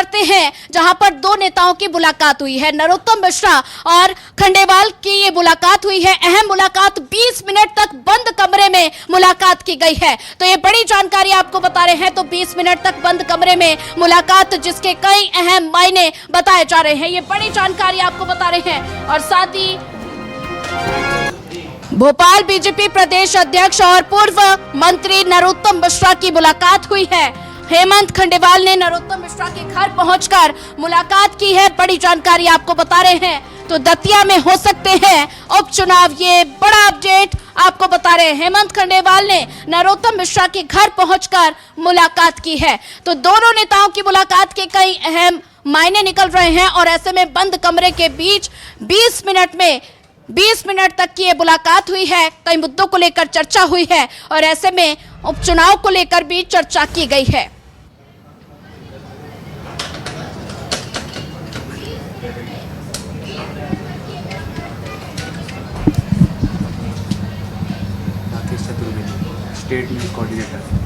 करते हैं, जहां पर दो नेताओं की मुलाकात हुई है। नरोत्तम मिश्रा और खंडेलवाल की ये मुलाकात हुई है। अहम मुलाकात, 20 मिनट तक बंद कमरे में मुलाकात की गई है। तो ये बड़ी जानकारी आपको बता रहे हैं। तो 20 मिनट तक बंद कमरे में मुलाकात, जिसके कई अहम मायने बताए जा रहे हैं। ये बड़ी जानकारी आपको बता रहे हैं। और साथ ही भोपाल बीजेपी प्रदेश अध्यक्ष और पूर्व मंत्री नरोत्तम मिश्रा की मुलाकात हुई है। हेमंत खंडेलवाल ने नरोत्तम मिश्रा के घर पहुंचकर मुलाकात की है। बड़ी जानकारी आपको बता रहे हैं। तो दतिया में हो सकते हैं उपचुनाव, ये बड़ा अपडेट आपको बता रहे हैं। हेमंत खंडेलवाल ने नरोत्तम मिश्रा के घर पहुंचकर मुलाकात की है। तो दोनों नेताओं की मुलाकात के कई अहम मायने निकल रहे हैं। और ऐसे में बंद कमरे के बीच 20 मिनट तक की ये मुलाकात हुई है। कई मुद्दों को लेकर चर्चा हुई है और ऐसे में उपचुनाव को लेकर भी चर्चा की गई है। Rakesh Chaturvedi, state news coordinator.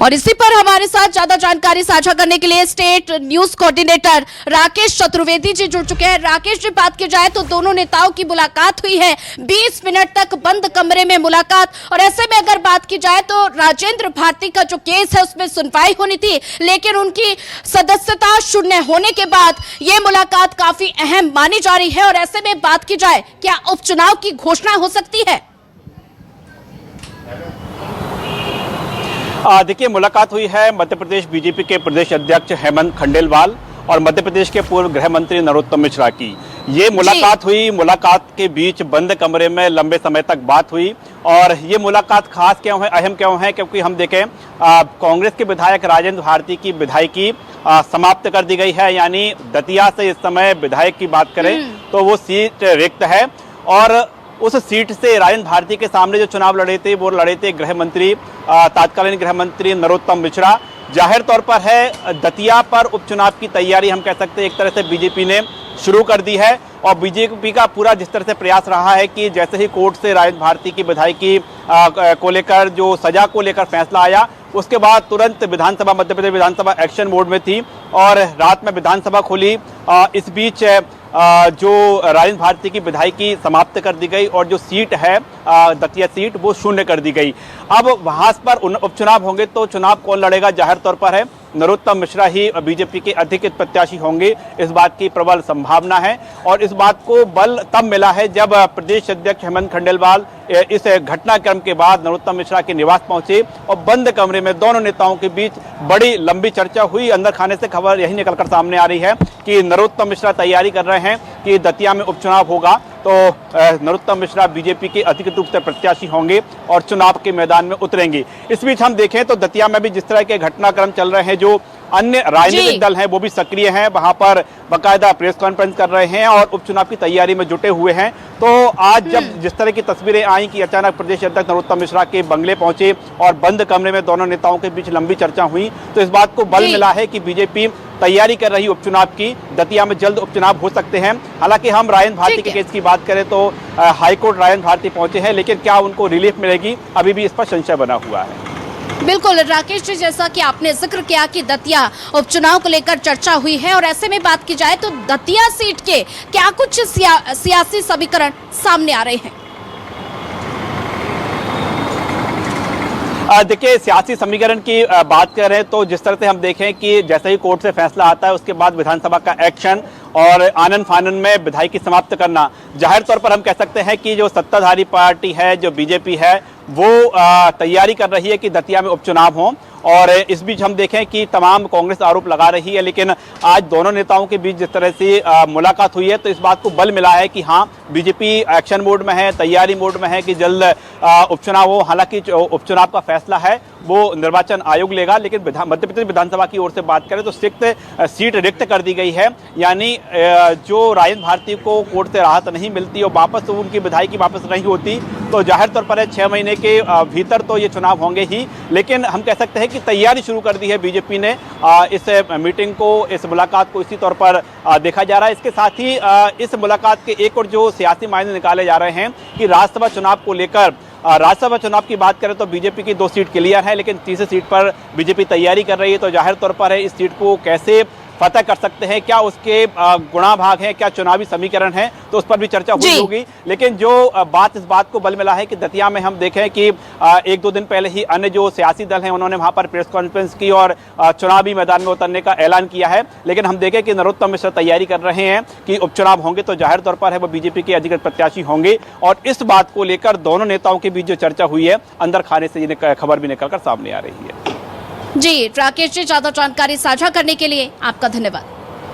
और इसी पर हमारे साथ ज्यादा जानकारी साझा करने के लिए state news coordinator Rakesh Chaturvedi ji जुड़ चुके हैं। राकेश जी, बात की जाए तो दोनों नेताओं की मुलाकात हुई है, 20 मिनट तक बंद कमरे में मुलाकात। और ऐसे में अगर बात की जाए तो राजेंद्र भारती का जो केस है उसमें सुनवाई होनी थी, लेकिन उनकी सदस्यता शून्य होने के बाद ये मुलाकात काफी अहम मानी जा रही है। और ऐसे में बात की जाए, क्या उपचुनाव की घोषणा हो सकती है? देखिए, मुलाकात हुई है मध्य प्रदेश बीजेपी के प्रदेश अध्यक्ष हेमंत खंडेलवाल और मध्य प्रदेश के पूर्व गृह मंत्री नरोत्तम मिश्रा की ये मुलाकात हुई। मुलाकात के बीच बंद कमरे में लंबे समय तक बात हुई। और ये मुलाकात खास क्यों है, अहम क्यों है, क्योंकि हम देखें कांग्रेस के विधायक राजेंद्र भारती की विधायकी समाप्त कर दी गई है। यानी दतिया से इस समय विधायक की बात करें तो वो सीट रिक्त है। और उस सीट से राजेंद्र भारती के सामने जो चुनाव लड़े थे वो लड़े थे गृह मंत्री, तत्कालीन गृह मंत्री नरोत्तम मिश्रा। जाहिर तौर पर है दतिया पर उपचुनाव की तैयारी हम कह सकते हैं एक तरह से बीजेपी ने शुरू कर दी है। और बीजेपी का पूरा जिस तरह से प्रयास रहा है कि जैसे ही कोर्ट से राजेंद्र भारती की विधायकी को लेकर जो सजा को लेकर फैसला आया, उसके बाद तुरंत विधानसभा, मध्य प्रदेश विधानसभा एक्शन मोड में थी और रात में विधानसभा खुली। इस बीच जो राजेंद्र भारती की विधायकी समाप्त कर दी गई और जो सीट है दतिया सीट वो शून्य कर दी गई। अब वहां पर उपचुनाव होंगे तो चुनाव कौन लड़ेगा, जाहिर तौर पर है नरोत्तम मिश्रा ही बीजेपी के अधिकृत प्रत्याशी होंगे, इस बात की प्रबल संभावना है। और इस बात को बल तब मिला है जब प्रदेश अध्यक्ष हेमंत खंडेलवाल इस घटनाक्रम के बाद नरोत्तम मिश्रा के निवास पहुंचे और बंद कमरे में दोनों नेताओं के बीच बड़ी लंबी चर्चा हुई। अंदर खाने से खबर यही निकलकर सामने आ रही है कि नरोत्तम मिश्रा तैयारी कर रहे हैं कि दतिया में उपचुनाव होगा तो नरोत्तम मिश्रा बीजेपी के अधिकृत रूप से प्रत्याशी होंगे और चुनाव के मैदान में उतरेंगे। इस बीच हम देखें तो दतिया में भी जिस तरह के घटनाक्रम चल रहे हैं, जो अन्य राजनीतिक दल हैं वो भी सक्रिय हैं, वहां पर बाकायदा प्रेस कॉन्फ्रेंस कर रहे हैं और उपचुनाव की तैयारी में जुटे हुए हैं। तो आज जब जिस तरह की तस्वीरें आई कि अचानक प्रदेश अध्यक्ष नरोत्तम मिश्रा के बंगले पहुंचे और बंद कमरे में दोनों नेताओं के बीच लंबी चर्चा हुई, तो इस बात को बल मिला है कि बीजेपी तैयारी कर रही उपचुनाव की, दतिया में जल्द उपचुनाव हो सकते हैं। हालांकि हम राजेंद्र भारती के केस की बात करें तो हाईकोर्ट राजेंद्र भारती पहुंचे हैं, लेकिन क्या उनको रिलीफ मिलेगी, अभी भी इस पर संशय बना हुआ है। बिल्कुल राकेश जी, जैसा कि आपने जिक्र किया कि दतिया उपचुनाव को लेकर चर्चा हुई है और ऐसे में बात की जाए तो दतिया सीट के क्या कुछ सियासी समीकरण सामने आ रहे हैं? देखिए, सियासी समीकरण की बात करें तो जिस तरह से हम देखें कि जैसे ही कोर्ट से फैसला आता है उसके बाद विधानसभा का एक्शन और आनन फानन में विधायकी समाप्त करना, जाहिर तौर पर हम कह सकते हैं कि जो सत्ताधारी पार्टी है, जो बीजेपी है, वो तैयारी कर रही है कि दतिया में उपचुनाव हो। और इस बीच हम देखें कि तमाम कांग्रेस आरोप लगा रही है, लेकिन आज दोनों नेताओं के बीच जिस तरह से मुलाकात हुई है तो इस बात को बल मिला है कि हाँ, बीजेपी एक्शन मोड में है, तैयारी मोड में है कि जल्द उपचुनाव हो। हालांकि उपचुनाव का फैसला है वो निर्वाचन आयोग लेगा, लेकिन मध्य प्रदेश विधानसभा की ओर से बात करें तो सीट रिक्त कर दी गई है। यानी जो राजेंद्र भारती को कोर्ट से राहत नहीं मिलती और वापस उनकी विधायकी वापस नहीं होती तो जाहिर तौर पर 6 महीने के भीतर तो ये चुनाव होंगे ही। लेकिन हम कह सकते हैं कि तैयारी शुरू कर दी है बीजेपी ने इस मीटिंग को, इस मुलाकात को इसी तौर पर देखा जा रहा है। इसके साथ ही इस मुलाकात के एक और जो सियासी मायने निकाले जा रहे हैं कि राज्यसभा चुनाव को लेकर राज्यसभा चुनाव की बात करें तो बीजेपी की 2 सीट क्लियर है, लेकिन तीसरी सीट पर बीजेपी तैयारी कर रही है। तो जाहिर तौर पर है इस सीट को कैसे फतह कर सकते हैं, क्या उसके गुणा भाग है, क्या चुनावी समीकरण है, तो उस पर भी चर्चा हुई होगी। लेकिन जो इस बात को बल मिला है कि दतिया में हम देखें कि 1-2 दिन पहले ही अन्य जो सियासी दल हैं उन्होंने वहां पर प्रेस कॉन्फ्रेंस की और चुनावी मैदान में उतरने का ऐलान किया है। लेकिन हम देखें कि नरोत्तम मिश्रा तैयारी कर रहे हैं कि उपचुनाव होंगे तो जाहिर तौर पर है वो बीजेपी के अधिकृत प्रत्याशी होंगे, और इस बात को लेकर दोनों नेताओं के बीच जो चर्चा हुई है अंदर खाने से ये खबर भी निकलकर सामने आ रही है। जी राकेश जी, ज्यादा जानकारी साझा करने के लिए आपका धन्यवाद।